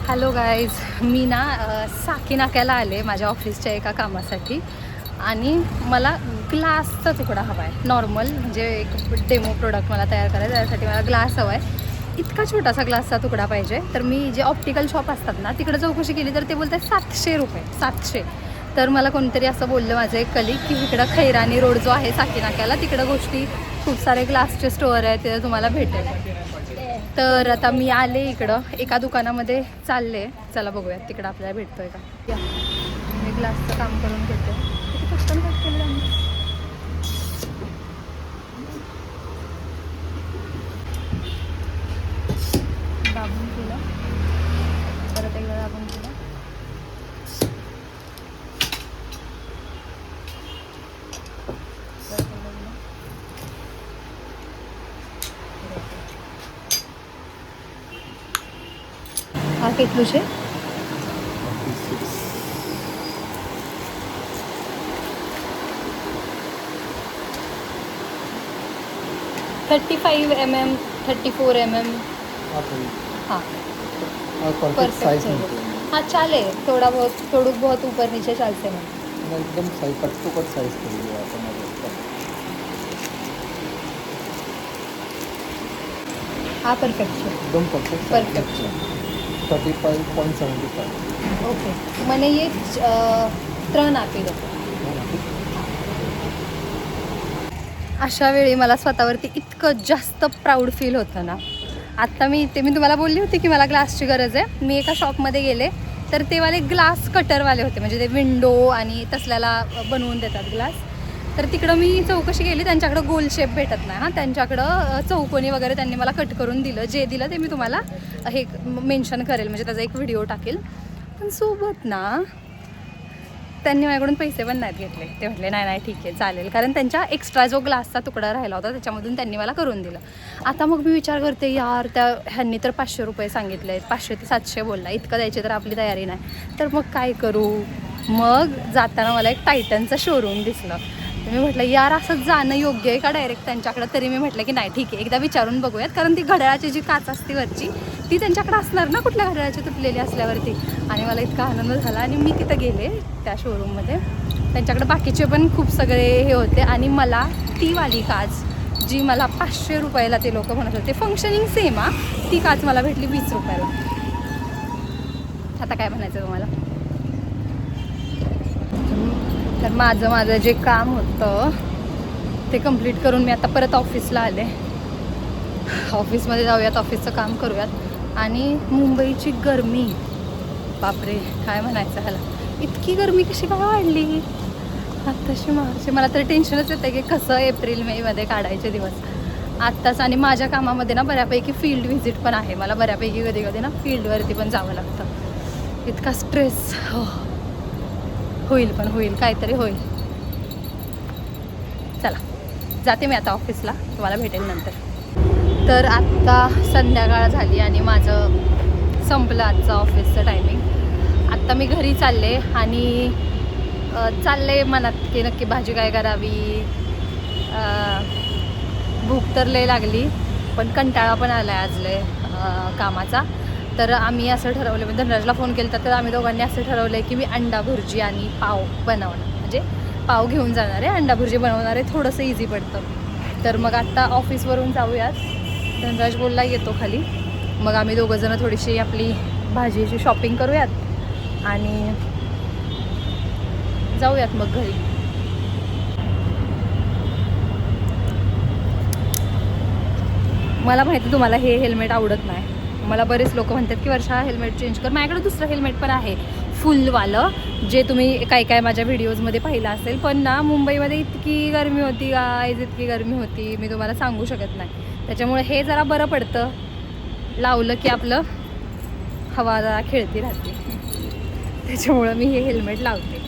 Hello guys, मी ना साकी नाक्याला आले माझ्या ऑफिसच्या एका कामासाठी आणि मला ग्लासचा तुकडा हवा आहे. नॉर्मल म्हणजे एक डेमो प्रोडक्ट मला तयार करायचं आहे, त्यासाठी मला ग्लास हवा आहे. इतका छोटासा ग्लासचा तुकडा पाहिजे. तर मी जे ऑप्टिकल शॉप असतात ना तिकडे चौकशी केली तर ते बोलतात 700 रुपये 700. तर मला कोणतरी असं बोललं माझं एक कलिग की इकडं खैरानी रोड जो आहे साकी नाक्याला तिकडं गोष्टी खूप सारे ग्लासचे स्टोअर आहेत, तिथे तुम्हाला भेटेल. तर आता मी आले इकडं एका दुकानामध्ये चालले. चला बघूयात तिकडं आपल्याला भेटतोय का. या मी ग्लासचं काम करून घेते. किती पटकन कट केलं त्यांनी. दाबून केलं, परत एकदा दाबून केलं. હા કેટલું છે? 35 mm 34 mm. हाँ परफेक्ट है. हाँ चाले, थोड़ा बहुत ऊपर नीचे चलते हैं. एकदम सही कट टू कट साइज कर लिया आपण. हाँ परफेक्ट है, एकदम परफेक्ट परफेक्ट है. 35.75. ओके, મને ये 3 આપી દો. अशा वेळी मला स्वतःवरती इतकं जास्त प्राऊड फील होतं ना. आत्ता मी तुम्हाला बोलली होती की मला ग्लासची गरज आहे. मी एका शॉपमध्ये गेले तर ते वाले ग्लास कटरवाले होते, म्हणजे ते विंडो आणि तसल्याला बनवून देतात ग्लास. तर तिकडं मी चौकशी केली, त्यांच्याकडं गोल शेप भेटत नाही. हां, त्यांच्याकडं चौकोनी वगैरे त्यांनी मला कट करून दिलं. जे दिलं ते मी तुम्हाला हे मेन्शन करेल, म्हणजे त्याचा एक व्हिडिओ टाकेल. पण सोबत ना त्यांनी माझ्याकडून पैसे पण नाहीत घेतले. ते म्हटले नाही ठीक आहे चालेल, कारण त्यांच्या एक्स्ट्रा जो ग्लासचा तुकडा राहिला होता त्याच्यामधून त्यांनी मला करून दिलं. आता मग मी विचार करते यार, ह्यांनी तर 500 रुपये सांगितले आहेत, 500 ते 700 बोलला, इतकं द्यायची तर आपली तयारी नाही. तर मग काय करू. मग जाताना मला एक टायटनचं शोरूम दिसलं. मी म्हटलं यार असंच जाणं योग्य आहे का डायरेक्ट त्यांच्याकडं. तरी मी म्हटलं की नाही ठीक आहे, एकदा विचारून बघूयात, कारण ती घड्याळाची जी काच असते वरची ती त्यांच्याकडे असणार ना, कुठल्या घड्याळाची तुटलेली असल्यावरती. आणि मला इतका आनंद झाला आणि मी तिथं गेले त्या शोरूममध्ये. त्यांच्याकडे बाकीचे पण खूप सगळे हे होते आणि मला ती वाली काच जी मला 500 रुपयाला ते लोक म्हणत होते, फंक्शनिंग सेम ती काच मला भेटली 20 रुपयाला. आता काय म्हणायचं तुम्हाला. तर माझं जे काम होतं ते कंप्लीट करून मी आता परत ऑफिसला आले. ऑफिसमध्ये जाऊयात, ऑफिसचं काम करूयात. आणि मुंबईची गरमी, बापरे काय म्हणायचं ह्याला. इतकी गरमी कशी काय वाढली आत्ताशी मार्च. मला तर टेन्शनच येतं की कसं एप्रिल मेमध्ये काढायचे दिवस आत्ताच. आणि माझ्या कामामध्ये ना बऱ्यापैकी फील्ड व्हिजिट पण आहे. मला बऱ्यापैकी कधी कधी ना फील्डवरती पण जावं लागतं. इतका स्ट्रेस. होईल काहीतरी होईल. चला जाते मी आता ऑफिसला, तुम्हाला भेटेल नंतर. तर आत्ता संध्याकाळ झाली आणि माझं संपलं आजचं ऑफिसचं टायमिंग. आत्ता मी घरी चालले आणि चालले मनात की नक्की भाजी काय करावी. भूक तर लय लागली पण कंटाळा पण आला आहे आज लय कामाचा. तर आम्ही असं ठरवलं, मी धनराजला फोन केला तर आम्ही दोघांनी असं ठरवलं आहे की मी अंडा भुर्जी आणि पाव बनवणार, म्हणजे पाव घेऊन जाणार आहे, अंडा भुर्जी बनवणार आहे, थोडंसं इझी पडतं. तर मग आत्ता ऑफिसवरून जाऊयात. धनराज बोलला येतो खाली. मग आम्ही दोघंजणं थोडीशी आपली भाजीची शॉपिंग करूयात आणि जाऊयात मग घरी. मला माहिती तुम्हाला हे हेल्मेट आवडत नाही. मला बरेच लोक म्हणतात की वर्षा हेल्मेट चेंज कर. माझ्याकडे दुसरं हेल्मेट पण आहे फुलवालं, जे तुम्ही काय माझ्या व्हिडिओजमध्ये पाहिलं असेल. पण ना मुंबईमध्ये इतकी गरमी होती गाईज, इतकी गरमी होती मी तुम्हाला सांगू शकत नाही. त्याच्यामुळे हे जरा बरं पडतं, लावलं की आपलं हवा जरा खेळती राहते. त्याच्यामुळं मी हे हेल्मेट लावते.